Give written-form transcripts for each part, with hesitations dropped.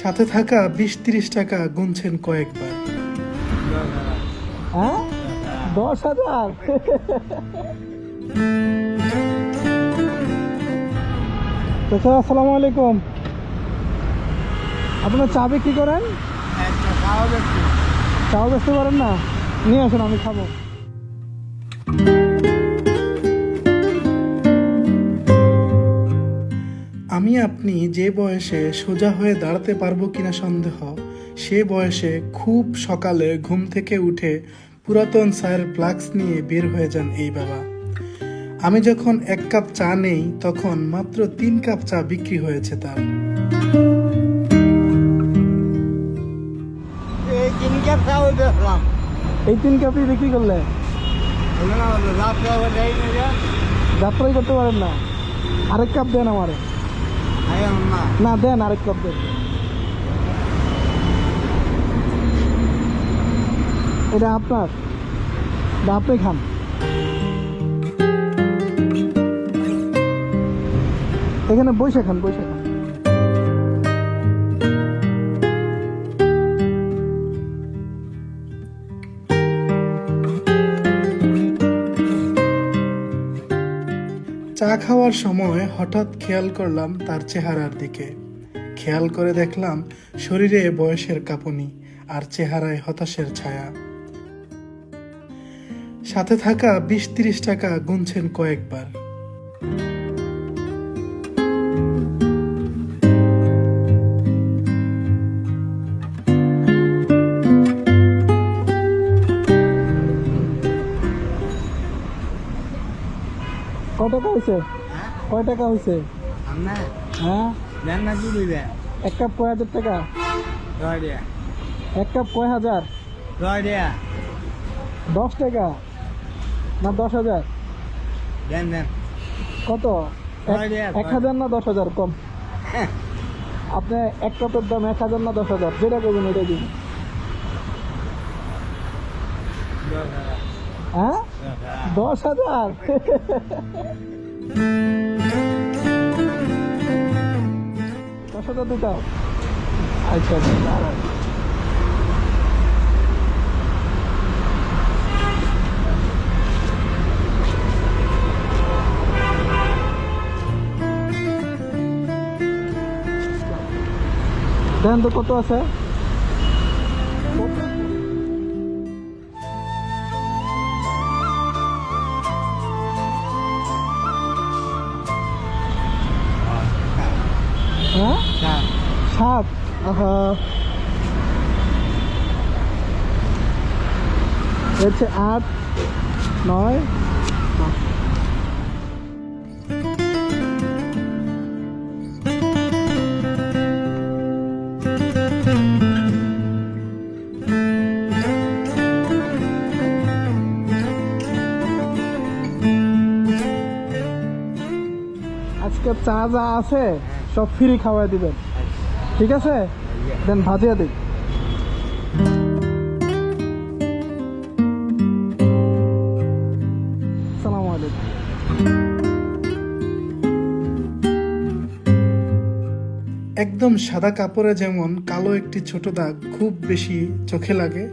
সাথে থাকা 20-30 টাকা গুনছেন কয়েকবার। হ্যাঁ 10,000। চাচা আসসালামু আলাইকুম। আপনার চা বিক্রি করেন? চাও বেচতে পারেন না? নিয়ে আসুন, আমি খাবো। আমি আপনি যে বয়সে সোজা হয়ে দাঁড়াতে পারবো কিনা সন্দেহ, সে বয়সে খুব সকালে ঘুম থেকে উঠে পুরাতন চায়ের ফ্লাক্স নিয়ে বের হয়ে যান এই বাবা। আমি যখন 1 কাপ চা নেই তখন মাত্র 3 কাপ চা বিক্রি হয়েছে তার। এই 3 কাপই বিক্রি করলে যাত্রাই করতে পারেন না? আরেক কাপ দেন আমারে। না দেন, আরেক কাপ দেন। এটা আপনার, আপনি খান। এখানে বসে খান, বসে খান। চা খাওয়ার সময় হঠাৎ খেয়াল করলাম তার চেহারার দিকে। খেয়াল করে দেখলাম শরীরে বয়সের কাঁপুনি আর চেহারায় হতাশের ছায়া। সাথে থাকা 20-30 টাকা গুনছেন কয়েকবার। কয় টাকা হয়েছে? কয় টাকা হয়েছে? হ্যাঁ 1 কাপ কয় হাজার টাকা? 1 কাপ কয় হাজার? 10 টাকা না 10,000? কত? 1,000 না 10,000? কম। আপনি 1 কাপের দাম 1,000 না 10,000? যেটা করবেন ওইটা দিন। হ্যাঁ 10,000? 10,000 দিতে? আচ্ছা দাঁড়ান। দেন তো কত আছে? হ্যাঁ 7। আহা হচ্ছে 8, 9, 10। আজকে চা যা আছে সব ফ্রি খাওয়াই দিবেন, ঠিক আছে? দেন ভাজিয়া দিই। আসসালামু আলাইকুম। একদম সাদা কাপড়ে যেমন কালো একটি ছোট দাগ খুব বেশি চোখে লাগে,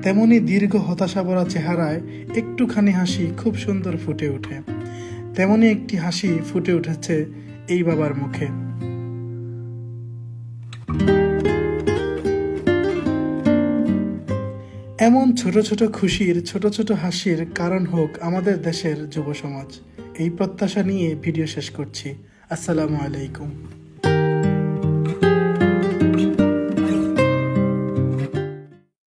তেমনি দীর্ঘ হতাশা ভরা চেহারায় একটুখানি হাসি খুব সুন্দর ফুটে ওঠে। তেমনি একটি হাসি ফুটে উঠেছে এই বাবার মুখে। এমন ছোট ছোট খুশির, ছোট ছোট হাসির কারণ হোক আমাদের দেশের যুব সমাজ। এই প্রত্যাশা নিয়ে ভিডিও শেষ করছি। আসসালামু আলাইকুম।